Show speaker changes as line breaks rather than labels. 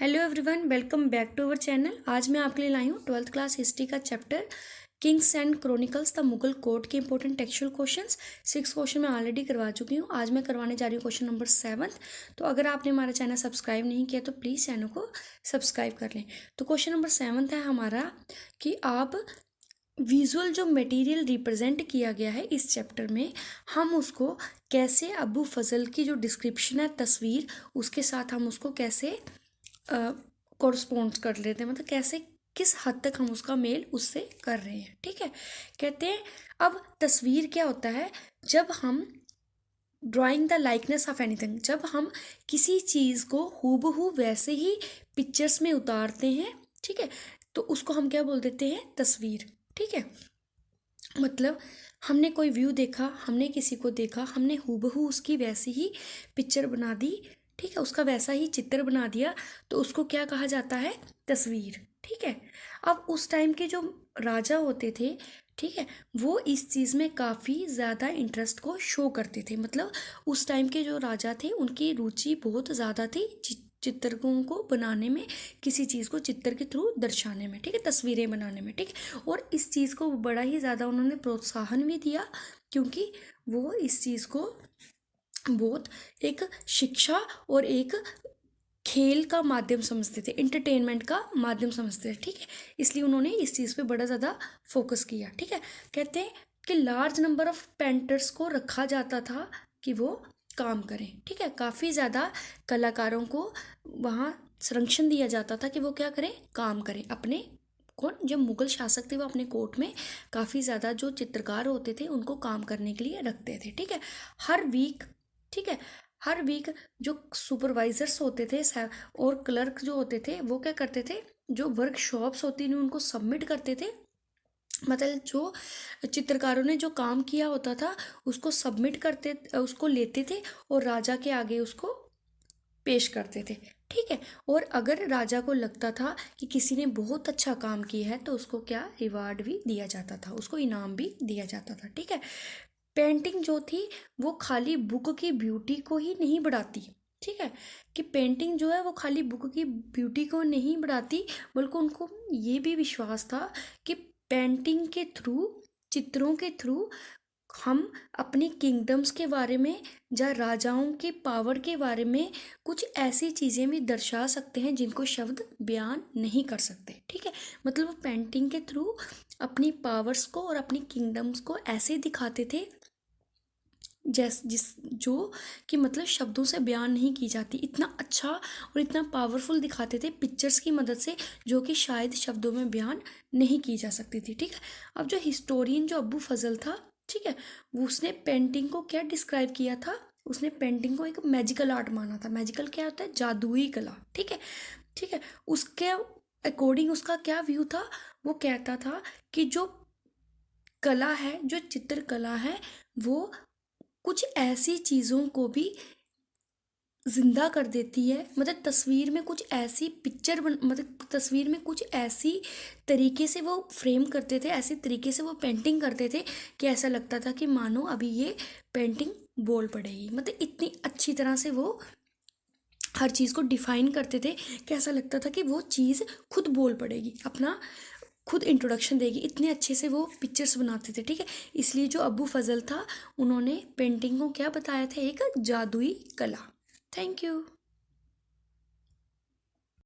Hello everyone, welcome back to our channel. आज मैं आपके लिए लाई हूँ 12th क्लास हिस्ट्री का chapter kings and chronicles the Mughal court के इंपॉर्टेंट टेक्सचुअल क्वेश्चंस। 6 क्वेश्चन मैं ऑलरेडी करवा चुकी हूँ। आज मैं करवाने जा रही हूँ क्वेश्चन नंबर 7। तो अगर आपने हमारा चैनल सब्सक्राइब नहीं किया तो प्लीज़ चैनल को सब्सक्राइब कर लें। तो क्वेश्चन नंबर 7 है हमारा कि आप विजुअल जो मटेरियल रिप्रेजेंट किया गया है इस चैप्टर में, हम उसको कैसे अबू फजल की जो डिस्क्रिप्शन है तस्वीर, उसके साथ हम उसको कैसे कोरस्पॉन्ड कर लेते हैं, मतलब कैसे किस हद तक हम उसका मेल उससे कर रहे हैं। ठीक है, कहते हैं अब तस्वीर क्या होता है, जब हम drawing the likeness of anything, जब हम किसी चीज़ को हूबहू वैसे ही पिक्चर्स में उतारते हैं, ठीक है, तो उसको हम क्या बोल देते हैं, तस्वीर। ठीक है, मतलब हमने कोई व्यू देखा, हमने किसी को देखा, हमने हूबहू उसकी वैसी ही पिक्चर बना दी, ठीक है, उसका वैसा ही चित्र बना दिया, तो उसको क्या कहा जाता है, तस्वीर। ठीक है, अब उस टाइम के जो राजा होते थे, ठीक है, वो इस चीज़ में काफ़ी ज़्यादा इंटरेस्ट को शो करते थे। मतलब उस टाइम के जो राजा थे उनकी रुचि बहुत ज़्यादा थी चित्रकों को बनाने में, किसी चीज़ को चित्र के थ्रू दर्शाने में, ठीक है, तस्वीरें बनाने में। ठीक है, और इस चीज़ को बड़ा ही ज़्यादा उन्होंने प्रोत्साहन भी दिया, क्योंकि वो इस चीज़ को बहुत एक शिक्षा और एक खेल का माध्यम समझते थे, इंटरटेनमेंट का माध्यम समझते थे। ठीक है, इसलिए उन्होंने इस चीज़ पे बड़ा ज़्यादा फोकस किया। ठीक है, कहते हैं कि लार्ज नंबर ऑफ पेंटर्स को रखा जाता था कि वो काम करें। ठीक है, काफ़ी ज़्यादा कलाकारों को वहाँ संरक्षण दिया जाता था कि वो क्या करें, काम करें अपने। कौन, जो मुगल शासक थे वो अपने कोर्ट में काफ़ी ज़्यादा जो चित्रकार होते थे उनको काम करने के लिए रखते थे। ठीक है, हर वीक, ठीक है, हर वीक जो सुपरवाइजर्स होते थे और क्लर्क जो होते थे वो क्या करते थे, जो वर्कशॉप्स होती थी उनको सबमिट करते थे। मतलब जो चित्रकारों ने जो काम किया होता था उसको सबमिट करते, उसको लेते थे और राजा के आगे उसको पेश करते थे। ठीक है, और अगर राजा को लगता था कि किसी ने बहुत अच्छा काम किया है तो उसको क्या, रिवार्ड भी दिया जाता था, उसको इनाम भी दिया जाता था। ठीक है, पेंटिंग जो थी वो खाली बुक की ब्यूटी को ही नहीं बढ़ाती। ठीक है, कि पेंटिंग जो है वो खाली बुक की ब्यूटी को नहीं बढ़ाती, बल्कि उनको ये भी विश्वास था कि पेंटिंग के थ्रू, चित्रों के थ्रू हम अपनी किंगडम्स के बारे में या राजाओं की पावर के बारे में कुछ ऐसी चीज़ें भी दर्शा सकते हैं जिनको शब्द बयान नहीं कर सकते। ठीक है, मतलब वो पेंटिंग के थ्रू अपनी पावर्स को और अपनी किंगडम्स को ऐसे दिखाते थे जिस जो कि मतलब शब्दों से बयान नहीं की जाती, इतना अच्छा और इतना पावरफुल दिखाते थे पिक्चर्स की मदद से, जो कि शायद शब्दों में बयान नहीं की जा सकती थी। ठीक है, अब जो हिस्टोरियन जो अबू फजल था, ठीक है, वो उसने पेंटिंग को क्या डिस्क्राइब किया था, उसने पेंटिंग को एक मैजिकल आर्ट माना था। मैजिकल क्या होता है, जादुई कला। ठीक है, ठीक है, उसके अकॉर्डिंग उसका क्या व्यू था, वो कहता था कि जो कला है, जो चित्रकला है, वो कुछ ऐसी चीज़ों को भी जिंदा कर देती है। मतलब तस्वीर में कुछ ऐसी पिक्चर मतलब तस्वीर में कुछ ऐसी तरीके से वो फ्रेम करते थे, ऐसे तरीके से वो पेंटिंग करते थे कि ऐसा लगता था कि मानो अभी ये पेंटिंग बोल पड़ेगी। मतलब इतनी अच्छी तरह से वो हर चीज़ को डिफाइन करते थे कि ऐसा लगता था कि वो चीज़ खुद बोल पड़ेगी, अपना खुद इंट्रोडक्शन देगी, इतने अच्छे से वो पिक्चर्स बनाते थे। ठीक है, इसलिए जो अबू फजल था उन्होंने पेंटिंग को क्या बताया था, एक जादुई कला। Thank you.